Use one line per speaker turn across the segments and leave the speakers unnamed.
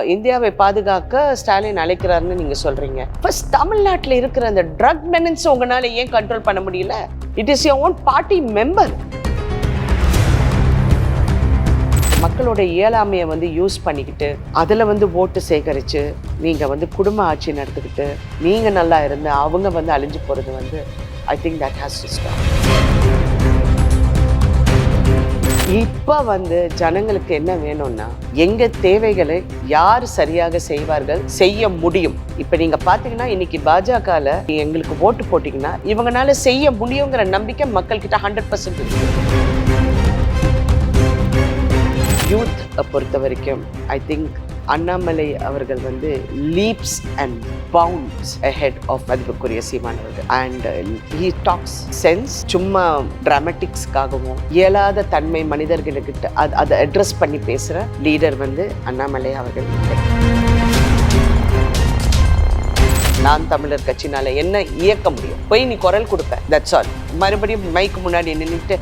இந்தியாவை பாதுகாக்க ஸ்டாலின் அழைக்கிறாருன்னு நீங்க சொல்றீங்க. ஃபர்ஸ்ட் தமிழ்நாட்டில் இருக்கிற அந்த ட்ரக் மெனன்ஸ் உங்களால ஏன் கண்ட்ரோல் பண்ண முடியல? It is your own party member. மக்களோட இயலாமையை யூஸ் பண்ணிக்கிட்டு அதில் ஓட்டு சேகரித்து நீங்கள் குடும்ப ஆட்சி நடத்திக்கிட்டு நீங்கள் நல்லா இருந்து அவங்க அழிஞ்சு போகிறது I think that has to stop. இப்போ ஜனங்களுக்கு என்ன வேணும்னா எங்க தேவைகளை யார் சரியாக செய்வார்கள், செய்ய முடியும். இப்போ நீங்க பாத்தீங்கன்னா இன்னைக்கு பாஜகல எங்களுக்கு ஓட்டு போட்டீங்கன்னா இவங்கனால செய்ய முடியுங்கிற நம்பிக்கை மக்கள் கிட்ட 100% இருக்கு. யூத் பொறுத்த வரைக்கும் ஐ திங்க் அண்ணாமலை அவர்கள் leaps and bounds ahead of மதிப்புக்குரிய சீமான் அவர்கள். And he talks sense. சும்மா டிராமட்டிக்ஸ்க்காகவும் இயலாத தன்மை மனிதர்களுக்கிட்ட அதை அட்ரஸ் பண்ணி பேசுகிற லீடர் அண்ணாமலை அவர்கள். நான் தமிழர் கட்சினால என்ன இயக்க முடியும்? போய் நீ குரல் கொடுப்ப, தட்ஸ் ஆல். மறுபடியும் மைக்கு முன்னாடி நின்றுட்டு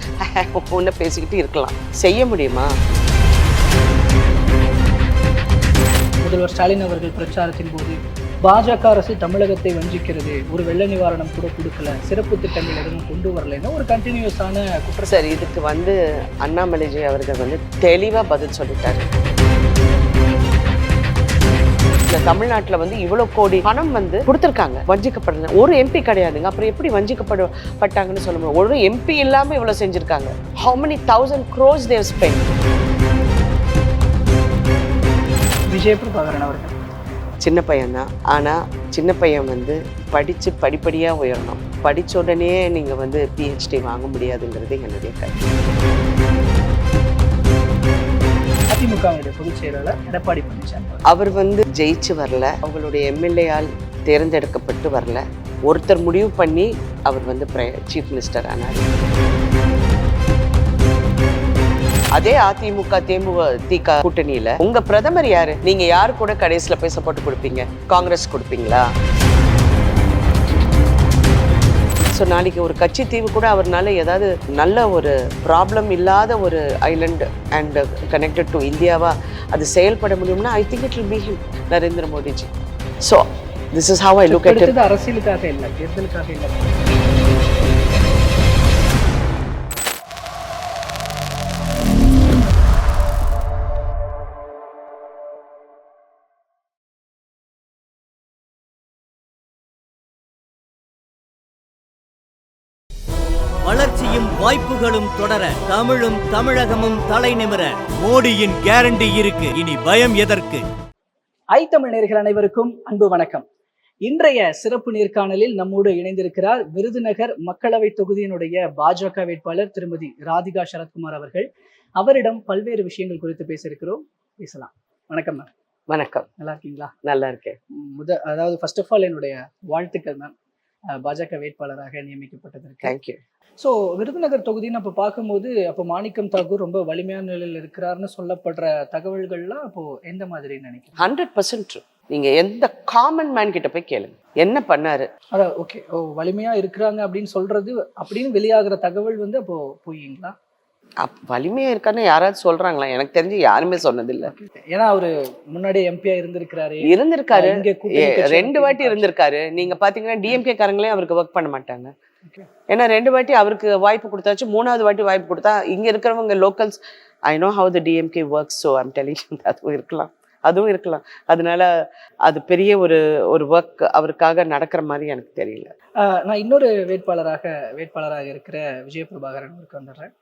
ஒன்று பேசிக்கிட்டு இருக்கலாம். செய்ய முடியுமா?
முதல்வர் ஸ்டாலின் அவர்கள் பிரச்சாரத்தின் போது பாஜக அரசு தமிழகத்தை வஞ்சிக்கிறது, ஒரு வெள்ள நிவாரணம் கூட கொடுக்கல, சிறப்பு திட்டங்கள் எதுவும் கொண்டு வரலைன்னா ஒரு கண்டினியூஸான குற்றம்.
சார், இதுக்கு அண்ணாமலைஜி அவர்கள் தெளிவாக பதில் சொல்லிட்டாரு. இந்த தமிழ்நாட்டில் இவ்வளோ கோடி பணம் கொடுத்துருக்காங்க, வஞ்சிக்கப்படுறது ஒரு எம்பி கிடையாதுங்க. அப்புறம் எப்படி வஞ்சிக்கப்பட்டாங்கன்னு சொல்ல முடியும்? ஒரு எம்பி இல்லாமல் இவ்வளோ செஞ்சுருக்காங்க. how many thousand crores they have spent?
Vijay Prabhakaran அவர்கள்
சின்ன பையன்தான். ஆனால் சின்ன பையன் படித்து படிப்படியாக உயரணும். படித்த உடனே நீங்கள் பிஹெச்டி வாங்க முடியாதுங்கிறது என்னுடைய கருத்து.
அதிமுகவுடைய பொதுச் செயலாளர் எடப்பாடி பழனிசாமி
அவர் ஜெயிச்சு வரல, அவங்களுடைய எம்எல்ஏயால் தேர்ந்தெடுக்கப்பட்டு வரல. ஒருத்தர் முடிவு பண்ணி அவர் சீஃப் மினிஸ்டர் ஆனார். அதே அதிமுக தேமுதிக கூட்டணியில உங்க பிரதமர் யாரு? நீங்க யாரு கூட கடைசியில போய் சப்போர்ட் கொடுப்பீங்க? காங்கிரஸ் கொடுப்பீங்களா? ஸோ நாளைக்கு ஒரு கட்சி தீவு கூட அவர்னால ஏதாவது நல்ல ஒரு ப்ராப்ளம் இல்லாத ஒரு ஐலண்ட் அண்ட் கனெக்டட் டு இந்தியாவா அது செயல்பட முடியும்னா I think it will be him, Narendra Modiji. So this is how I look at it.
அரசியலுக்காக இல்லை, தேர்தலுக்காக இல்லை.
வளர்ச்சியும் வாய்ப்புகளும் தொடர தமிழும் தமிழகமும் தலை நிமிர மோடியின் கேரண்டி இருக்கு. இனி பயம் எதற்கு?
தமிழ் நேயர்கள் அனைவருக்கும் அன்பு வணக்கம். இன்றைய சிறப்பு நேர்காணலில் நம்மோடு இணைந்திருக்கிறார் விருதுநகர் மக்களவை தொகுதியினுடைய பாஜக வேட்பாளர் திருமதி ராதிகா சரத்குமார் அவர்கள். அவரிடம் பல்வேறு விஷயங்கள் குறித்து பேசலாம். வணக்கம் மேம்.
வணக்கம்.
நல்லா இருக்கீங்களா?
நல்லா இருக்கேன்.
அதாவது ஃபர்ஸ்ட் ஆஃப் ஆல் என்னுடைய வாழ்த்துக்கள் மேம், பாஜக வேட்பாளராக நியமிக்கப்பட்டதற்கு.
தேங்க்யூ.
ஸோ விருதுநகர் தொகுதின்னு அப்போ பார்க்கும்போது அப்போ மாணிக்கம் தாக்கூர் ரொம்ப வலிமையான நிலையில் இருக்கிறாருன்னு சொல்லப்படுற தகவல்கள்லாம் அப்போ எந்த மாதிரி நினைக்கிறேன்?
100% நீங்க எந்த காமன் மேன் கிட்ட போய் கேளுங்க என்ன பண்ணாரு.
அதான் ஓகே, வலிமையா இருக்கிறாங்க அப்படின்னு சொல்றது அப்படின்னு வெளியாகிற தகவல் அப்போ பொய்யுங்களா?
வலிமையா இருக்கான்னு யாராவது சொல்றாங்களா? எனக்கு தெரிஞ்சு யாருமே சொன்னதில்லை.
ஏன்னா அவரு முன்னாடி எம்பியா இருந்திருக்காரு.
2 வாட்டி இருந்திருக்காரு. நீங்க பாத்தீங்கன்னா டிஎம்கே காரங்களே அவருக்கு ஒர்க் பண்ண மாட்டாங்க. ஏன்னா 2 வாட்டி அவருக்கு வாய்ப்பு கொடுத்தாச்சு, 3வது வாட்டி வாய்ப்பு கொடுத்தா இங்க இருக்கிறவங்க locals I know how the DMK works, so I'm telling அதுவும் இருக்கலாம். அதனால அது பெரிய ஒரு ஒர்க் அவருக்காக நடக்கிற மாதிரி எனக்கு தெரியல.
நான் இன்னொரு வேட்பாளராக இருக்கிற விஜய பிரபாகரன் அவருக்கு வந்துடுறேன்.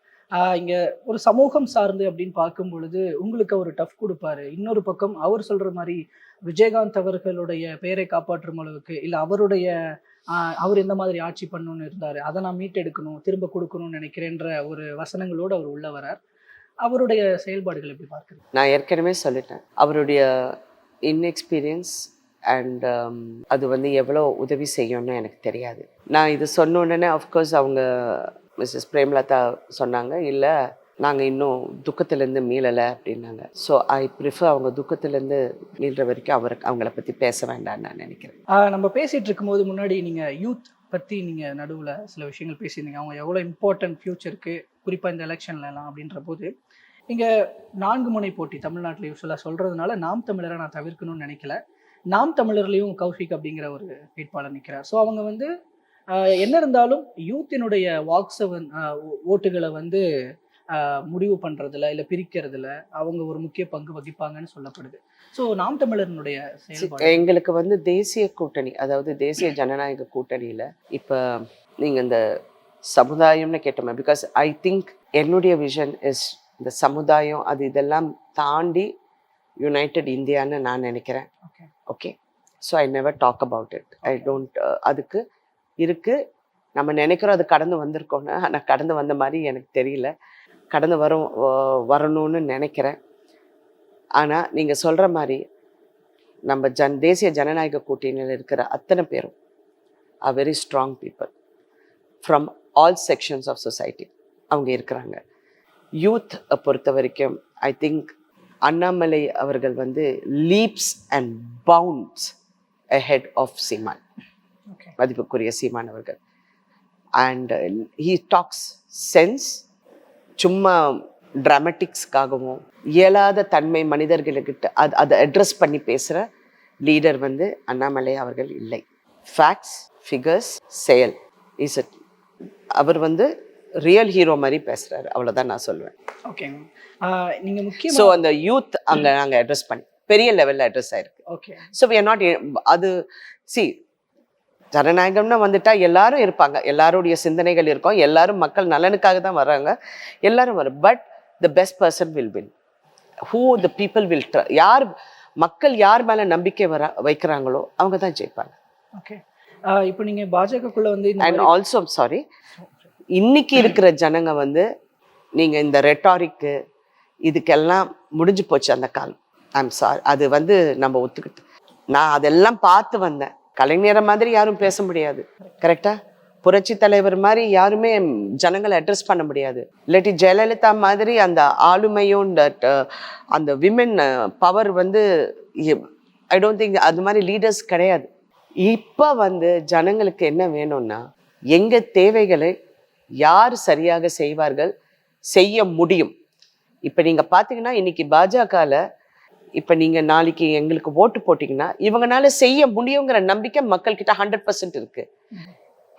இங்க ஒரு சமூகம் சார்ந்து அப்படின்னு பார்க்கும் பொழுது உங்களுக்கு அவர் டஃப் கொடுப்பாரு. இன்னொரு பக்கம் அவர் சொல்ற மாதிரி விஜயகாந்த் அவர்களுடைய பெயரை காப்பாற்றும் அளவுக்கு இல்ல அவர் எந்த மாதிரி ஆட்சி பண்ணணும்னு இருந்தாரு, அதை நான் மீட்டெடுக்கணும், திரும்ப கொடுக்கணும்னு நினைக்கிறேன்ற ஒரு வசனங்களோடு அவர் உள்ள வரார். அவருடைய செயல்பாடுகள் எப்படி பார்க்குறீங்க?
நான் ஏற்கனவே சொல்லிட்டேன், அவருடைய இன்எக்ஸ்பீரியன்ஸ் அண்ட் அது எவ்வளோ உதவி செய்யும்னு எனக்கு தெரியாது. நான் இது சொன்ன உடனே அஃப்கோர்ஸ் அவங்க மிஸ்ஸஸ் பிரேமலதா சொன்னாங்க, இல்லை நாங்கள் இன்னும் துக்கத்திலேருந்து மீளலை அப்படின்னாங்க. ஸோ ஐ ப்ரிஃபர் அவங்க துக்கத்திலேருந்து மீள்ற வரைக்கும் அவங்கள பற்றி பேச வேண்டாம்னு நான் நினைக்கிறேன்.
நம்ம பேசிகிட்டு இருக்கும்போது முன்னாடி நீங்கள் யூத் பற்றி நீங்கள் நடுவில் சில விஷயங்கள் பேசியிருந்தீங்க. அவங்க எவ்வளோ இம்பார்ட்டன்ட் ஃப்யூச்சருக்கு, குறிப்பாக இந்த எலெக்ஷன்லலாம் அப்படின்ற போது இங்கே 4 முனை போட்டி தமிழ்நாட்டில் யூஸ்வலாக சொல்கிறதுனால நாம் தமிழரை நான் தவிர்க்கணும்னு நினைக்கல. நாம் தமிழர்லேயும் கௌஷிக் அப்படிங்கிற ஒரு வேட்பாளர் நிற்கிறார். ஸோ அவங்க வந்து என்ன இருந்தாலும் யூத்தினுடைய வாக்ஸை ஓட்டுகளை வந்து முடிவு பண்ணுறதுல இல்லை பிரிக்கிறதுல அவங்க ஒரு முக்கிய பங்கு வகிப்பாங்கன்னு சொல்லப்படுது. ஸோ நாம் தமிழர்களுடைய செயல்பாடு
எங்களுக்கு வந்து தேசிய கூட்டணி, அதாவது தேசிய ஜனநாயக கூட்டணியில் இப்போ நீங்கள் இந்த சமுதாயம்னு கேட்டோமே, பிகாஸ் ஐ திங்க் என்னுடைய விஷன் இஸ் இந்த சமுதாயம் அது இதெல்லாம் தாண்டி யுனைடெட் இந்தியான்னு நான் நினைக்கிறேன். Okay, so I never talk about it. I don't அதுக்கு இருக்குது, நம்ம நினைக்கிறோம் அது கடந்து வந்திருக்கோன்னு. ஆனால் கடந்து வந்த மாதிரி எனக்கு தெரியல. கடந்து வரணும்னு நினைக்கிறேன். ஆனால் நீங்கள் சொல்கிற மாதிரி நம்ம தேசிய ஜனநாயக கூட்டணியில் இருக்கிற அத்தனை பேரும் are very strong people from all sections of society அவங்க இருக்கிறாங்க. யூத் பொறுத்த வரைக்கும் ஐ திங்க் அண்ணாமலை அவர்கள் வந்து leaps and bounds ahead of Seeman, மதிப்புக்குரிய சீமான் அவர்கள். And he talks sense. சும்மா ட்ராமட்டிக்ஸ்க்காகவும் இயலாத தன்மை மனிதர்களுக்கிட்ட அதை அட்ரஸ் பண்ணி பேசுகிற லீடர் வந்து அண்ணாமலை அவர்கள் இல்லை. ஃபேக்ட்ஸ், ஃபிகர்ஸ், செயல் இஸ் இட். அவர் வந்து ரியல் ஹீரோ மாதிரி பேசுகிறாரு, அவ்வளோதான் நான் சொல்லுவேன்.
ஓகேங்க. நீங்கள் முக்கியம்
ஸோ அந்த யூத் அங்கே நாங்கள் அட்ரஸ் பண்ணி பெரிய லெவலில் அட்ரஸ் ஆயிருக்கு.
Okay.
So we are not அது ஜனநாயகம்னா வந்துட்டா எல்லாரும் இருப்பாங்க, எல்லாருடைய சிந்தனைகள் இருக்கும், எல்லாரும் மக்கள் நலனுக்காக தான் வர்றாங்க, எல்லாரும் வரும். But the best person will win. Who the people will யார் மக்கள் யார் மேலே நம்பிக்கை வைக்கிறாங்களோ அவங்க தான் ஜெயிப்பாங்க.
ஓகே. இப்போ நீங்கள் பாஜகக்குள்ள வந்து
அண்ட் ஆல்சோ சாரி, இன்னைக்கு இருக்கிற ஜனங்க வந்து நீங்கள் இந்த ரெட்டாரிக்கு இதுக்கெல்லாம் முடிஞ்சு போச்சு அந்த காலம். ஐம் சாரி, அது வந்து நம்ம ஒத்துக்கிட்டு நான் அதெல்லாம் பார்த்து வந்தேன். கலைஞரை மாதிரி யாரும் பேச முடியாது, கரெக்டா? புரட்சி தலைவர் மாதிரி யாருமே ஜனங்களை அட்ரஸ் பண்ண முடியாது. இல்லாட்டி ஜெயலலிதா மாதிரி அந்த ஆளுமையும் அந்த விமென் பவர் வந்து ஐ டோன்ட் திங்க் அது மாதிரி லீடர்ஸ் கிடையாது. இப்போ வந்து ஜனங்களுக்கு என்ன வேணும்னா எங்கள் தேவைகளை யார் சரியாக செய்வார்கள், செய்ய முடியும். இப்போ நீங்கள் பார்த்தீங்கன்னா இன்னைக்கு பாஜகவில் இப்போ நீங்கள் நாளைக்கு எங்களுக்கு ஓட்டு போட்டிங்கன்னா இவங்கனால செய்ய முடியுங்கிற நம்பிக்கை மக்கள்கிட்ட 100% இருக்குது.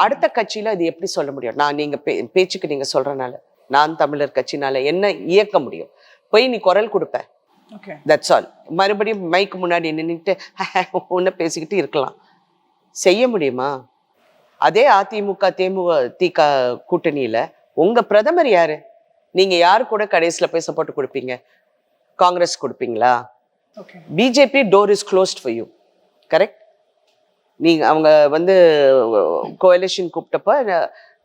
அடுத்த கட்சியில் அது எப்படி சொல்ல முடியும்? நான் நீங்கள் பேச்சுக்கு நீங்கள் சொல்கிறனால, நான் தமிழர் கட்சினால என்ன இயக்க முடியும்? போய் நீ குரல் கொடுப்ப, தட்ஸ் ஆல். மறுபடியும் மைக்கு முன்னாடி நின்றுட்டு ஒன்று பேசிக்கிட்டு இருக்கலாம். செய்ய முடியுமா? அதே அதிமுக தேமுதிக கூட்டணியில் உங்கள் பிரதமர் யாரு? நீங்கள் யாரு கூட கடைசியில் போய் சப்போர்ட் கொடுப்பீங்க? காங்கிரஸ் கொடுப்பீங்களா? BJP door is closed for you, correct? நீங்கள் அவங்க வந்து coalition கூப்பிட்டப்போ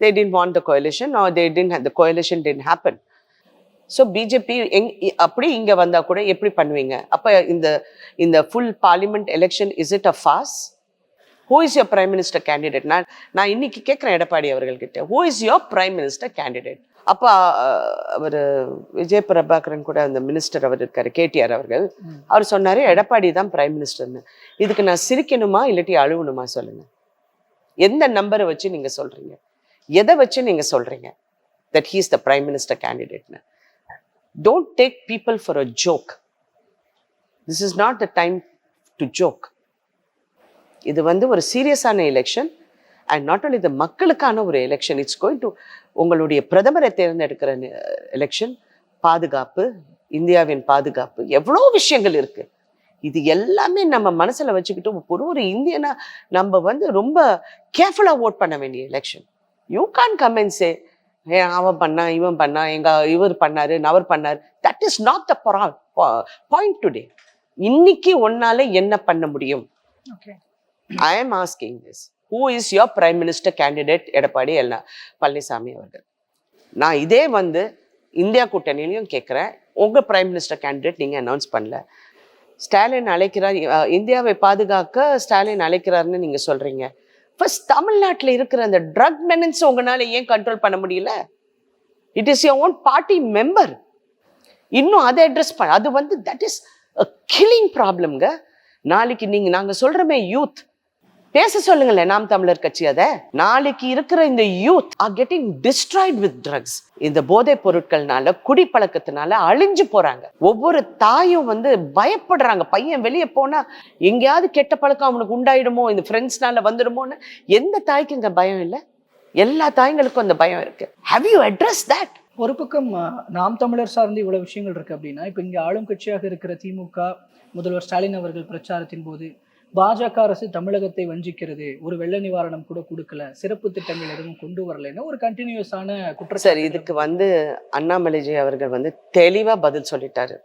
they didn't want the coalition or they didn't have the coalition didn't happen. So BJP அப்படி இங்கே வந்தால் கூட எப்படி பண்ணுவீங்க? அப்போ இந்த full parliament election is it a farce? Who is your prime minister candidate? நான் இன்னைக்கு கேட்குறேன் எடப்பாடி அவர்கள்கிட்ட, who is your prime minister candidate? அப்போ அவர் விஜய் பிரபாகரன் கூட அந்த மினிஸ்டர் அவர் இருக்காரு, கேடிஆர் அவர்கள், அவர் சொன்னார் எடப்பாடி தான் பிரைம் மினிஸ்டர்னு. இதுக்கு நான் சிரிக்கணுமா இல்லாட்டி அழுவணுமா சொல்லுங்க? எந்த நம்பரை வச்சு நீங்கள் சொல்கிறீங்க? எதை வச்சு நீங்கள் சொல்கிறீங்க that he is the prime minister கேண்டிடேட்னு? Don't take people for a joke. This is not the time to joke. இது வந்து ஒரு சீரியஸான எலெக்ஷன். அண்ட் நாட் ஓன்லி இது மக்களுக்கான ஒரு எலெக்ஷன், இட்ஸ் கோயிங் டு உங்களுடைய பிரதமரை தேர்ந்தெடுக்கிற எலெக்ஷன். பாதுகாப்பு, இந்தியாவின் பாதுகாப்பு, எவ்வளோ விஷயங்கள் இருக்கு. இது எல்லாமே நம்ம மனசுல வச்சுக்கிட்டு ஒரு இந்தியனா நம்ம வந்து ரொம்ப கேர்ஃபுல்லா ஓட் பண்ண வேண்டிய election. You can come and say அவன் பண்ணா, இவன் பண்ணா, இவர் பண்ணாரு, அவர் பண்ணாரு. That is not the point today. இன்னைக்கு ஒன்னால என்ன பண்ண முடியும்? I am asking this. Who is your prime minister candidate? Edappadi Palaniswami அவர்கள். நான் இதே வந்து இந்தியா கூட்டணியிலையும் கேட்குறேன், உங்கள் பிரைம் மினிஸ்டர் கேண்டிடேட் நீங்கள் அனௌன்ஸ் பண்ணல. ஸ்டாலின் அழைக்கிறார், இந்தியாவை பாதுகாக்க ஸ்டாலின் அழைக்கிறாருன்னு நீங்கள் சொல்கிறீங்க. ஃபர்ஸ்ட் தமிழ்நாட்டில் இருக்கிற அந்த ட்ரக் மெனன்ஸ் உங்களால் ஏன் கண்ட்ரோல் பண்ண முடியல? It is your own party member. இன்னும் அதை அட்ரஸ் அது வந்து தட் இஸ் அ கில்லிங் ப்ராப்ளம்ங்க. நாளைக்கு நாங்கள் சொல்கிறோமே யூத், பேச சொல்லுங்களேன் நாம் தமிழர் கட்சி. அதை நாளைக்கு இருக்கிற இந்த youth are getting destroyed with drugs. இந்த போதைப் பொருட்கள்னால, குடிப்பழக்கத்தினால அழிஞ்சு போறாங்க. ஒவ்வொரு தாயும் வந்து பயப்படுறாங்க. பையன் வெளியே போனா எங்கேயாவது கெட்ட பழக்கம் அவனுக்கு உண்டாயிடுமோ, இந்த ஃப்ரெண்ட்ஸ்னால வந்துடுமோன்னு. எந்த தாய்க்கு இங்க பயம் இல்லை? எல்லா தாய்ங்களுக்கும் அந்த பயம் இருக்கு. Have you address that?
ஒரு பக்கம் நாம் தமிழர் சார்ந்து இவ்வளவு விஷயங்கள் இருக்கு அப்படின்னா, இப்போ இங்க ஆளும் கட்சியாக இருக்கிற திமுக, முதல்வர் ஸ்டாலின் அவர்கள் பிரச்சாரத்தின் போது பாஜக அரசு தமிழகத்தை வஞ்சிக்கிறது, ஒரு வெள்ள நிவாரணம் கூட கொடுக்கல, சிறப்பு திட்டங்கள் எதுவும் கொண்டு வரலைன்னு ஒரு கண்டினியூஸான குற்றச்சாட்டு.
சரி, இதுக்கு வந்து அண்ணாமலைஜி அவர்கள் வந்து தெளிவா பதில் சொல்லிட்டாரு.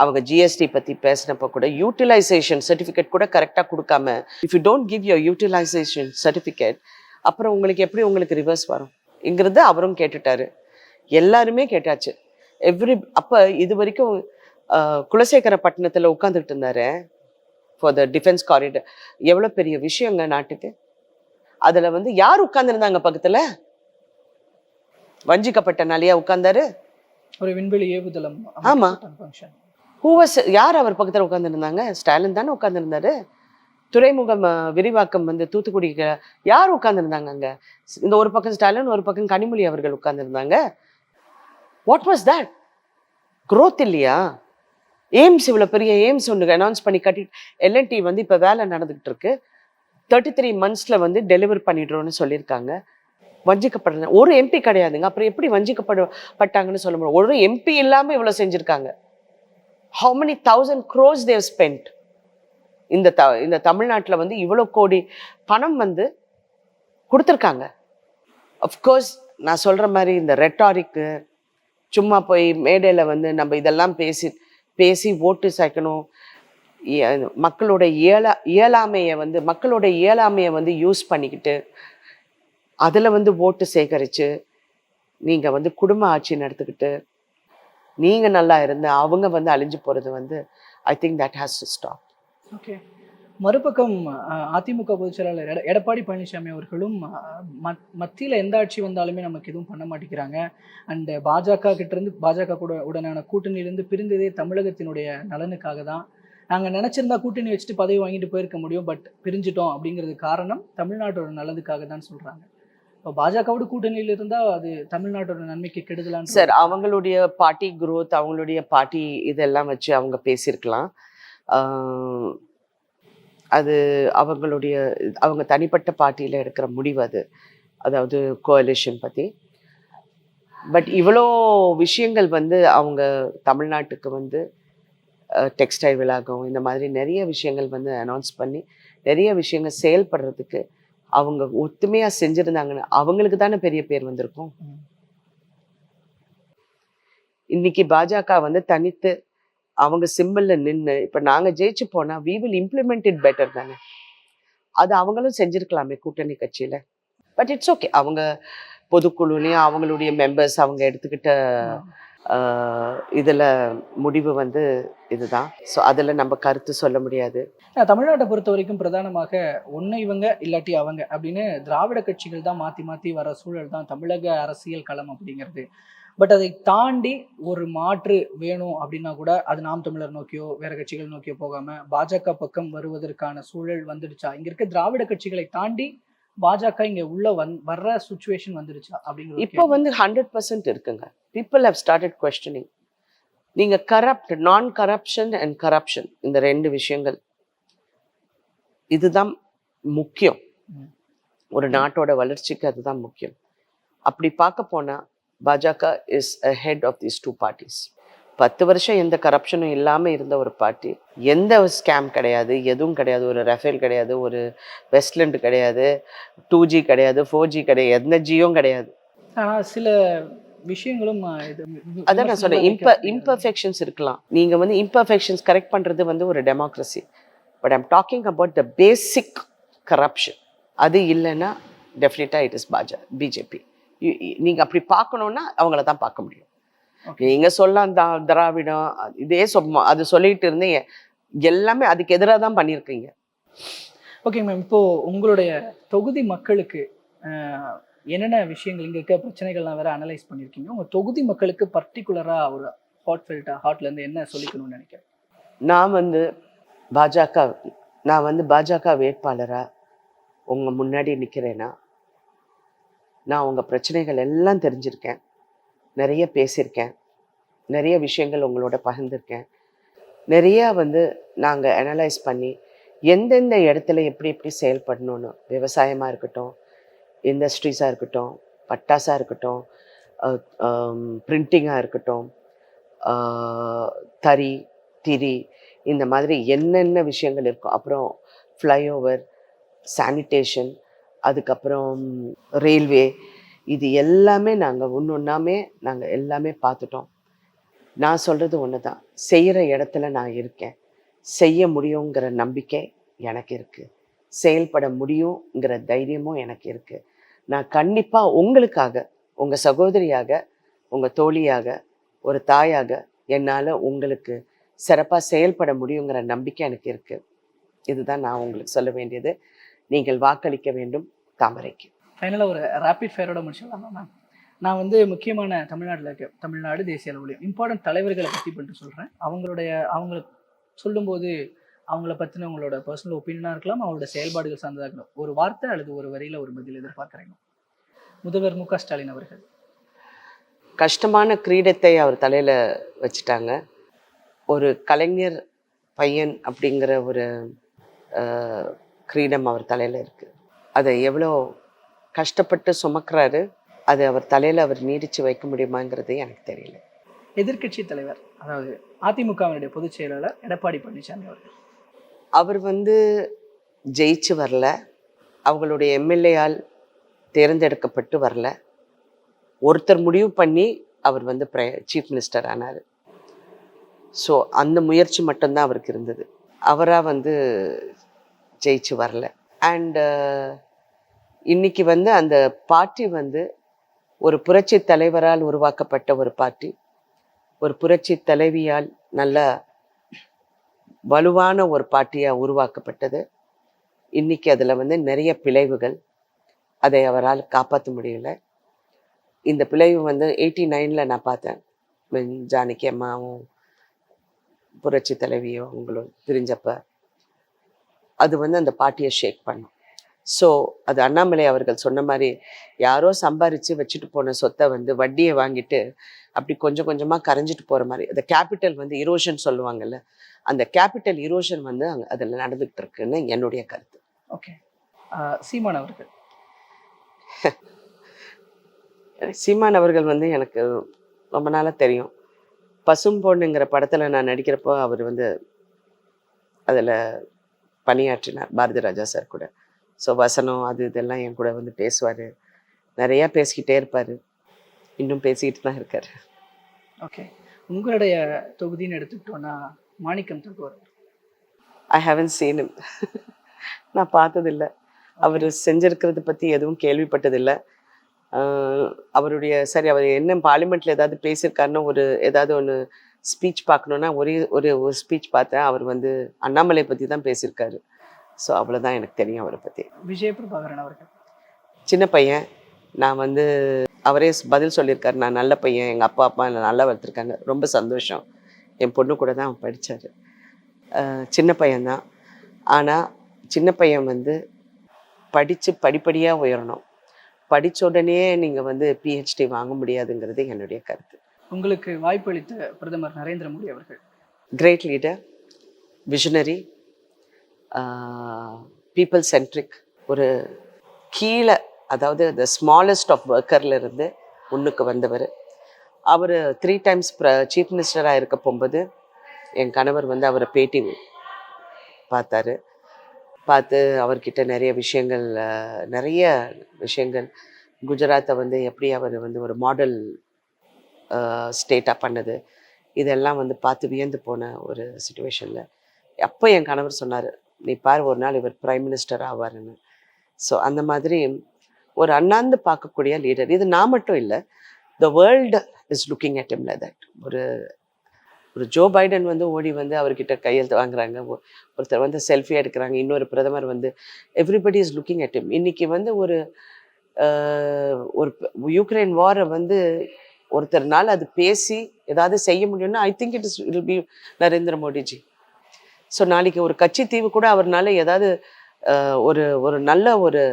அவங்க ஜிஎஸ்டி பத்தி பேசினப்ப கூட யூட்டிலைசேஷன் சர்டிஃபிகேட் கூட கரெக்டா கொடுக்காம, if you don't give your utilisation certificate, அப்புறம் உங்களுக்கு எப்படி உங்களுக்கு ரிவர்ஸ் வரும் இங்கிறது அவரும் கேட்டுட்டாரு. எல்லாருமே கேட்டாச்சு. அப்ப இது வரைக்கும் குலசேகரப்பட்டினத்துல உட்கார்ந்துட்டு இருந்தாரு ஃபார் த டிஃபென்ஸ் காரிடர். எவ்வளவு பெரிய விஷயங்க நாட்டுக்கு. அதுல வந்து யார் உட்கார்ந்துருந்தாங்க பக்கத்துல? வஞ்சிக்கப்பட்டனாலேயா உட்கார்ந்தாரு?
ஒரு விண்வெளி ஏவுதளம்.
ஆமா. யார் அவர் பக்கத்துல உட்கார்ந்துருந்தாங்க? ஸ்டாலின் தானே உட்கார்ந்துருந்தாரு. துறைமுகம் விரிவாக்கம் வந்து தூத்துக்குடிக்கு யார் உட்கார்ந்துருந்தாங்க அங்க? இந்த ஒரு பக்கம் ஸ்டாலின், ஒரு பக்கம் கனிமொழி அவர்கள் உட்கார்ந்துருந்தாங்க. What was that? growth இல்லையா? எய்ம்ஸ், இவ்வளவு பெரிய எய்ம்ஸ் ஒன்று அனௌன்ஸ் பண்ணி கட்டி, எல்என்டி வந்து இப்ப வேலை நடந்துகிட்டு இருக்கு. 33 monthsல வந்து டெலிவர் பண்ணிடுறோம்னு சொல்லியிருக்காங்க. வஞ்சிக்கப்படுறது ஒரு எம்பி கிடையாதுங்க. அப்புறம் எப்படி வஞ்சிக்கப்பட்டாங்கன்னு சொல்ல முடியும்? ஒரு எம்பி இல்லாம இவ்வளவு செஞ்சிருக்காங்க. how many thousand crores they have spent? இந்த தமிழ்நாட்டுல வந்து இவ்வளவு கோடி பணம் வந்து கொடுத்துருக்காங்க. அஃப்கோர்ஸ் நான் சொல்ற மாதிரி இந்த ரெட்டாரிக்கு, சும்மா போய் மேடையில வந்து நம்ம இதெல்லாம் பேசி ஓட்டு சேர்க்கணும், மக்களோட இயலாமையை வந்து யூஸ் பண்ணிக்கிட்டு அதில் வந்து ஓட்டு சேகரித்து நீங்கள் வந்து குடும்ப ஆட்சி நடத்துக்கிட்டு நீங்கள் நல்லா இருந்து அவங்க வந்து அழிஞ்சு போகிறது வந்து I think that has to stop.
Okay. மறுபக்கம் அதிமுக பொதுச் செயலாளர் எடப்பாடி பழனிசாமி அவர்களும் மத்தியில் எந்த ஆட்சி வந்தாலுமே நமக்கு எதுவும் பண்ண மாட்டேங்கிறாங்க, அண்ட் பாஜக கிட்டேருந்து, பாஜக கூட உடனான கூட்டணியிலேருந்து பிரிந்ததே தமிழகத்தினுடைய நலனுக்காக தான், நாங்கள் நினச்சிருந்தா கூட்டணி வச்சுட்டு பதவி வாங்கிட்டு போயிருக்க முடியும், பட் பிரிஞ்சிட்டோம் அப்படிங்கிறது காரணம் தமிழ்நாட்டோட நல்லதுக்காக தான் சொல்கிறாங்க. இப்போ பாஜகவோட கூட்டணியில் இருந்தால் அது தமிழ்நாட்டோட நன்மைக்கு கெடுதலான்னு
சார், அவங்களுடைய பார்ட்டி குரோத், அவங்களுடைய பார்ட்டி இதெல்லாம் வச்சு அவங்க பேசியிருக்கலாம். அது அவங்க தனிப்பட்ட பார்ட்டியில் எடுக்கிற முடிவு அது, அதாவது கோalition பற்றி. பட் இவ்வளோ விஷயங்கள் வந்து அவங்க தமிழ்நாட்டுக்கு வந்து டெக்ஸ்டைல் விழாகம் இந்த மாதிரி நிறைய விஷயங்கள் வந்து அனௌன்ஸ் பண்ணி நிறைய விஷயங்கள் செயல்படுறதுக்கு அவங்க ஒத்துமையாக செஞ்சுருந்தாங்கன்னு அவங்களுக்கு தானே பெரிய பேர் வந்திருக்கும். இன்னைக்கு பாஜக வந்து தனித்து அவங்க சிம்பிள்ல நின்று இப்ப நாங்க ஜெயிச்சு போனா we will implement it better தானே. அது அவங்களும் செஞ்சிருக்கலாமே கூட்டணி கட்சியில. But it's okay. அவங்க பொதுக்குழுலையும் அவங்களுடைய மெம்பர்ஸ் அவங்க எடுத்துக்கிட்ட இதுல முடிவு வந்து இதுதான். ஸோ அதுல நம்ம கருத்து சொல்ல முடியாது.
தமிழ்நாட்டை பொறுத்த வரைக்கும் பிரதானமாக ஒன்று இவங்க இல்லாட்டி அவங்க அப்படின்னு திராவிட கட்சிகள் தான் மாற்றி மாற்றி வர சூழல் தான் தமிழக அரசியல் களம் அப்படிங்கிறது. பட் அதை தாண்டி ஒரு மாற்று வேணும் அப்படின்னா கூட அது நாம் தமிழர் நோக்கியோ வேற கட்சிகள் நோக்கியோ போகாம பாஜக பக்கம் வருவதற்கான சூழல் வந்துடுச்சா? இங்க இருக்க திராவிட கட்சிகளை தாண்டி பாஜக இங்க உள்ள வர்ற சுச்சுவேஷன் வந்துடுச்சா அப்படிங்கிறது
இப்போ வந்து 100% இருக்குங்க. People have started questioning. நீங்க கரப்ட், நான் கரப்ஷன் அண்ட் கரப்ஷன், இந்த ரெண்டு விஷயங்கள் இதுதான் முக்கியம். ஒரு நாட்டோட வளர்ச்சிக்கு அதுதான் முக்கியம். அப்படி பார்க்க போனா பாஜக is ahead of these two parties. 10 வருஷம் எந்த கரப்ஷனும் இல்லாமல் இருந்த ஒரு பார்ட்டி, எந்த ஸ்கேம் கிடையாது, எதுவும் கிடையாது, ஒரு ரஃபேல் கிடையாது, ஒரு வெஸ்ட்லண்ட் கிடையாது, 2G கிடையாது, 4G கிடையாது, எந்த ஜியும் கிடையாது.
சில விஷயங்களும்
அதான் நான் சொன்னேன், இம்பர்ஃபெக்ஷன்ஸ் இருக்கலாம். நீங்க வந்து இம்பர்ஃபெக்ஷன்ஸ் கரெக்ட் பண்றது வந்து ஒரு democracy. But I'm talking about the basic corruption. அது இல்லைன்னா டெஃபினட்டா இட் இஸ் பிஜேபி. நீங்க அப்படி பார்க்கணும்னா அவங்கள தான் பார்க்க முடியும். நீங்க சொல்லலாம் திராவிடம் இதே அது சொல்லிட்டு இருந்தீங்க, எல்லாமே அதுக்கு எதிராக தான் பண்ணியிருக்கீங்க.
ஓகே மேம், இப்போ உங்களுடைய தொகுதி மக்களுக்கு என்னென்ன விஷயங்கள் இங்க இருக்க பிரச்சனைகள்லாம் வேற அனலைஸ் பண்ணியிருக்கீங்க, உங்க தொகுதி மக்களுக்கு பர்டிகுலரா ஒரு ஹார்ட்ல இருந்து என்ன சொல்லிக்கணும்னு நினைக்கிறேன்?
நான் வந்து பாஜக வேட்பாளரா உங்கள் முன்னாடி நிற்கிறேன்னா, நான் உங்கள் பிரச்சனைகள் எல்லாம் தெரிஞ்சிருக்கேன், நிறைய பேசியிருக்கேன், நிறைய விஷயங்கள் உங்களோட பகிர்ந்திருக்கேன், நிறையா வந்து நாங்கள் அனலைஸ் பண்ணி எந்தெந்த இடத்துல எப்படி எப்படி செயல்படணும்னு, விவசாயமாக இருக்கட்டும், இண்டஸ்ட்ரீஸாக இருக்கட்டும், பட்டாசாக இருக்கட்டும், பிரிண்டிங்காக இருக்கட்டும், தறி திரி, இந்த மாதிரி என்னென்ன விஷயங்கள் இருக்கும், அப்புறம் ஃப்ளைஓவர், சானிடேஷன், அதுக்கப்புறம் ரயில்வே, இது எல்லாமே நாங்கள் ஒன்றாமே நாங்கள் எல்லாமே பார்த்துட்டோம். நான் சொல்கிறது ஒன்று தான், செய்கிற இடத்துல நான் இருக்கேன், செய்ய முடியுங்கிற நம்பிக்கை எனக்கு இருக்குது, செயல்பட முடியுங்கிற தைரியமும் எனக்கு இருக்குது. நான் கண்டிப்பாக உங்களுக்காக, உங்கள் சகோதரியாக, உங்கள் தோழியாக, ஒரு தாயாக என்னால் உங்களுக்கு சிறப்பாக செயல்பட முடியுங்கிற நம்பிக்கை எனக்கு இருக்குது. இதுதான் நான் உங்களுக்கு சொல்ல வேண்டியது. நீங்கள் வாக்களிக்க வேண்டும் தாமரைக்கு.
ஃபைனலாக ஒரு ரேபிட் ஃபயரோட முடிச்சிடலாமா மேம்? நான் வந்து முக்கியமான தமிழ்நாட்டில் இருக்க தமிழ்நாடு தேசிய அளவுலையும் இம்பார்ட்டன்ட் தலைவர்களை பற்றி பண்ணிட்டு சொல்கிறேன். அவங்களை சொல்லும்போது அவங்கள பற்றின உங்களோட பர்சனல் ஒப்பீனியனாக இருக்கலாம், அவங்களோட செயல்பாடுகள் சார்ந்ததாக இருக்கலாம். ஒரு வார்த்தை அல்லது ஒரு வரியில் ஒரு பதில் எதிர்பார்க்குறேங்க. முதல்வர் மு க ஸ்டாலின் அவர்கள்.
கஷ்டமான கிரீடத்தை அவர் தலையில் வச்சுட்டாங்க. ஒரு கலைஞர் பையன் அப்படிங்கிற ஒரு கிரீடம் அவர் தலையில் இருக்குது. அதை எவ்வளோ கஷ்டப்பட்டு சுமக்கிறாரு, அது அவர் தலையில் அவர் நீடித்து வைக்க முடியுமாங்கிறது எனக்கு தெரியல.
எதிர்க்கட்சி தலைவர், அதாவது அதிமுகவினுடைய பொதுச் செயலாளர் எடப்பாடி பழனிசாமி அவர்கள்.
அவர் வந்து ஜெயிச்சு வரல, அவங்களுடைய எம்எல்ஏயால் தேர்ந்தெடுக்கப்பட்டு வரல. ஒருத்தர் முடிவு பண்ணி அவர் வந்து சீஃப் மினிஸ்டர் ஆனார். ஸோ அந்த முயற்சி மட்டும்தான் அவருக்கு இருந்தது. அவராக வந்து ஜெயிச்சு வரல. அண்டு இன்னைக்கு வந்து அந்த பார்ட்டி வந்து ஒரு புரட்சி தலைவரால் உருவாக்கப்பட்ட ஒரு பார்ட்டி, ஒரு புரட்சி தலைவியால் நல்ல வலுவான ஒரு பார்ட்டியாக உருவாக்கப்பட்டது. இன்னைக்கு அதில் வந்து நிறைய பிளவுகள், அதை அவரால் காப்பாற்ற முடியல. இந்த பிளவு வந்து 89 நான் பார்த்தேன். ஜானகி அம்மாவும் புரட்சி தலைவியோ அவங்களும் பிரிஞ்சப்ப அது வந்து அந்த பார்ட்டியை ஷேக் பண்ணும். ஸோ அது அண்ணாமலை அவர்கள் சொன்ன மாதிரி யாரோ சம்பாரித்து வச்சுட்டு போன சொத்தை வந்து வட்டியை வாங்கிட்டு அப்படி கொஞ்சம் கொஞ்சமாக கரைஞ்சிட்டு போகிற மாதிரி, அந்த கேபிட்டல் வந்து இரோஷன் சொல்லுவாங்கல்ல, அந்த கேபிட்டல் இரோஷன் வந்து அங்கே அதில் நடந்துகிட்டு இருக்குன்னு என்னுடைய கருத்து.
ஓகே. சீமான் அவர்கள்.
சீமான் அவர்கள் வந்து எனக்கு ரொம்ப நாளாக தெரியும். பசும்பொண்ணுங்கிற படத்தில் நான் நடிக்கிறப்போ அவர் வந்து அதில் பணியாற்றினார் பாரதி ராஜா சார் கூட. ஸோ வசனம் அது இதெல்லாம் என் கூட வந்து பேசுவார், நிறையா பேசிக்கிட்டே இருப்பார், இன்னும் பேசிக்கிட்டு தான் இருக்கார்.
ஓகே. உங்களுடைய தொகுதின்னு எடுத்துக்கிட்டோன்னா மாணிக்கம் தகவல்.
ஐ ஹேவன்ட் சீன் ஹிம். நான் பார்த்ததில்லை. அவர் செஞ்சிருக்கிறத பற்றி எதுவும் கேள்விப்பட்டதில்லை. அவருடைய அவர் என்ன பார்லிமெண்ட்டில் ஏதாவது பேசியிருக்காருன்னா, ஏதாவது ஒன்று ஸ்பீச் பார்க்கணுன்னா ஒரு ஸ்பீச் பார்த்தேன். அவர் வந்து அண்ணாமலை பற்றி தான் பேசியிருக்காரு. ஸோ அவ்வளோதான் எனக்கு தெரியும் அவரை பற்றி.
விஜய பிரபாகரன் அவர்கள்.
சின்ன பையன். நான் வந்து அவரே பதில் சொல்லியிருக்காரு, நான் நல்ல பையன், எங்கள் அப்பா அம்மா என்னை நல்லா வளர்த்துருக்காங்க, ரொம்ப சந்தோஷம். என் பொண்ணு கூட தான் அவன் படித்தார். சின்ன பையன்தான். ஆனால் சின்ன பையன் வந்து படித்து படிப்படியாக உயரணும். படித்த உடனே நீங்கள் வந்து பிஹெச்டி வாங்க முடியாதுங்கிறது என்னுடைய கருத்து.
உங்களுக்கு வாய்ப்பளித்த பிரதமர் நரேந்திர மோடி அவர்கள்.
Great leader, visionary, people centric, ஒரு கீழே, அதாவது த ஸ்மாலஸ்ட் ஆஃப் ஒர்க்கரில் இருந்து முன்னுக்கு வந்தவர். அவர் 3 times சீஃப் மினிஸ்டராக இருக்க போகும்போது என் கணவர் வந்து அவரை பேட்டி பார்த்து அவர்கிட்ட நிறைய விஷயங்கள் குஜராத்தை வந்து எப்படி அவர் வந்து ஒரு மாடல் ஸ்டேட்டாக பண்ணது, இதெல்லாம் வந்து பார்த்து வியந்து போன ஒரு சுச்சுவேஷனில் அப்போ என் கணவர் சொன்னார், நீ பாரு ஒரு நாள் இவர் பிரைம் மினிஸ்டர் ஆவாருன்னு. ஸோ அந்த மாதிரி ஒரு அண்ணாந்து பார்க்கக்கூடிய லீடர். இது நான் மட்டும் இல்லை, the world is looking at him like that. ஒரு ஜோ பைடன் வந்து ஓடி வந்து அவர்கிட்ட கையெழுத்து வாங்குறாங்க, ஒருத்தர் வந்து செல்ஃபி எடுக்கிறாங்க, இன்னொரு பிரதமர் வந்து everybody is looking at him. இன்னைக்கு வந்து ஒரு யுக்ரைன் வாரை வந்து ஒருத்தர்னால அது பேசி ஏதாவது செய்ய முடியும்னா I think it will be Narendra Modiji. So நாளைக்கு ஒரு கட்சி தீவு கூட அவர்னால ஏதாவது ஒரு ஒரு நல்ல ஒரு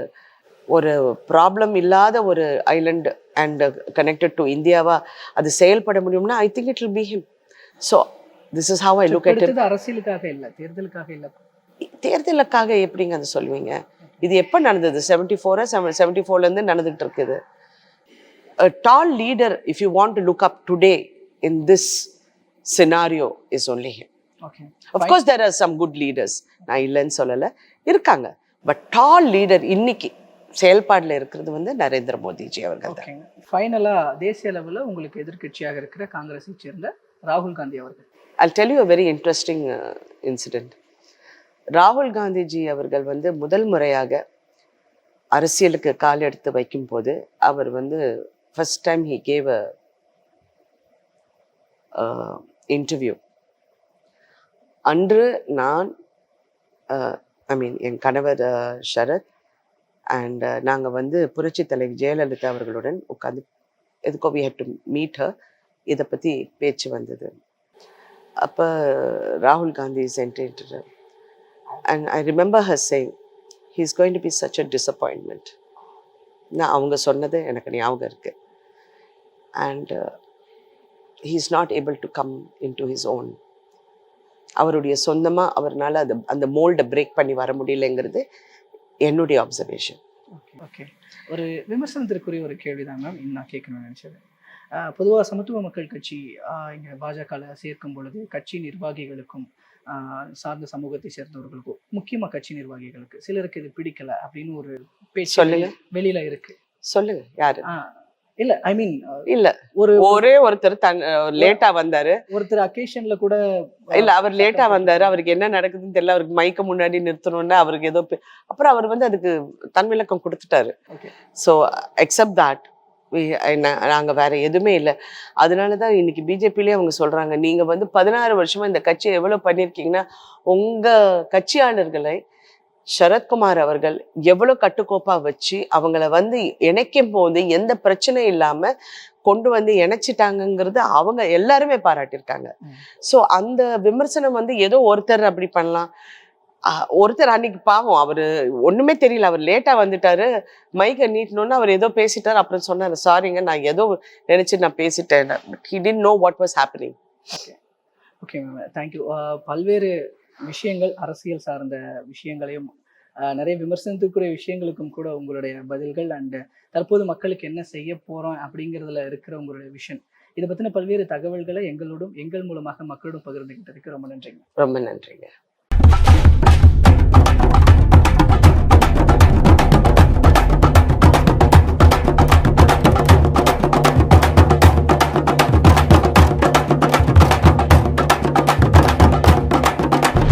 ஒரு ப்ராப்ளம் இல்லாத ஒரு ஐலண்ட் அண்ட் கனெக்டட் டு இந்தியாவா அது செயல்பட முடியும்னா I think it will be him. So this is how I look at
அடுத்தது அரசியலுக்காக இல்லை, தேர்தலுக்காக இல்லை.
தேர்தலுக்காக எப்படிங்க அதை சொல்லுவீங்க? இது எப்போ நடந்தது? 74 நடந்துகிட்டு இருக்குது. A tall leader, if you want to look up today in this scenario, is only him.
Okay.
Of course, there are some good leaders. நான் இல்லைன்னு சொல்லலை, இருக்காங்க. பட் டால் லீடர் இன்னைக்கு செயல்பாடில் இருக்கிறது வந்து நரேந்திர மோடிஜி அவர்கள் தான்.
ஓகேங்க. ஃபைனலாக தேசிய அளவில் உங்களுக்கு எதிர்க்கட்சியாக இருக்கிற காங்கிரஸை சேர்ந்த ராகுல் காந்தி அவர்கள்.
I'll tell you a very interesting incident. ராகுல் காந்திஜி அவர்கள் வந்து முதல் முறையாக அரசியலுக்கு கால் எடுத்து வைக்கும்போது அவர் வந்து first time he gave a interview. அன்று நான் என் கணவர் ஷரத் அண்ட் நாங்கள் வந்து புரட்சி தலைவி ஜெயலலிதா அவர்களுடன் உட்காந்து எதுக்கோ we had to meet her, இதை பற்றி பேச்சு வந்தது. அப்போ ராகுல் Gandhi sent her and I remember her saying he is going to be such a disappointment. நான் அவங்க சொன்னது எனக்கு ஞாபகம் இருக்கு. And he is not able to come into his own. அவருடைய சொந்தமாக அவர்னால அந்த மோல்டை பிரேக் பண்ணி வர முடியலைங்கிறது என்னுடைய அப்சர்வேஷன்.
ஓகே. ஒரு விமர்சனத்திற்குரிய ஒரு கேள்விதான் மேம் நான் கேட்கணும்னு நினச்சது. பொதுவாக சமத்துவ மக்கள் கட்சி இங்கே பாஜகவில் சேர்க்கும் பொழுது கட்சி நிர்வாகிகளுக்கும் சார்ந்த சமூகத்தை சேர்ந்தவர்களுக்கும் முக்கியமாக கட்சி நிர்வாகிகளுக்கு சிலருக்கு இது பிடிக்கல அப்படின்னு ஒரு பேச்சு
சொல்லுங்க,
வெளியில இருக்கு.
சொல்லுங்க யாரு?
இல்ல ஐ மீன்
இல்ல ஒரே ஒருத்தர் லேட்டா வந்தாரு.
ஒருத்தர் அக்கேஷன்ல கூட
இல்ல அவர் லேட்டா வந்தாரு, அவருக்கு என்ன நடக்குதுன்னு தெரியல, அவருக்கு மைக்க முன்னாடி நிறுத்தணும்னா அவருக்கு ஏதோ அப்புறம் அவர் வந்து அதுக்கு தன் விளக்கம் கொடுத்துட்டாரு. ஸோ எக்ஸப்ட் தட் நாங்க வேற எதுவுமே இல்லை. அதனாலதான் இன்னைக்கு பிஜேபிலேயே அவங்க சொல்றாங்க, நீங்க வந்து 16 வருஷமா இந்த கட்சியை எவ்வளவு பண்ணிருக்கீங்கன்னா உங்க கட்சியாளர்களை சரத்குமார் அவர்கள் எவ்வளவு கட்டுக்கோப்பா வச்சு அவங்கள வந்து இணைக்கும் போது எந்த பிரச்சனையும் இல்லாம கொண்டு வந்து இணைச்சிட்டாங்கிறது அவங்க எல்லாருமே பாராட்டியிருக்காங்க. ஸோ அந்த விமர்சனம் வந்து ஏதோ ஒருத்தர் அப்படி பண்ணலாம். ஒருத்தர் அன்னைக்கு பாவம் அவரு ஒண்ணுமே தெரியல, அவர் லேட்டா வந்துட்டாரு, மைக்கை நீட்டணும்னு அவர் ஏதோ பேசிட்டாரு. அப்புறம் சொன்னாரு, சாரிங்க நான் ஏதோ நினைச்சு நான் பேசிட்டேன். he didn't know what was happening.
Okay ma'am, thank you. பல்வேறு விஷயங்கள் அரசியல் சார்ந்த விஷயங்களையும் நிறைய விமர்சனத்துக்குரிய விஷயங்களுக்கும் கூட உங்களுடைய பதில்கள் அண்ட் தற்போது மக்களுக்கு என்ன செய்ய போறோம் அப்படிங்கிறதுல இருக்கிற உங்களுடைய விஷன், இதை பத்தின பல்வேறு தகவல்களை எங்கள் மூலமாக மக்களோடும் பகிர்ந்துகிட்டதுக்கு ரொம்ப நன்றிங்க.
ரொம்ப நன்றிங்க.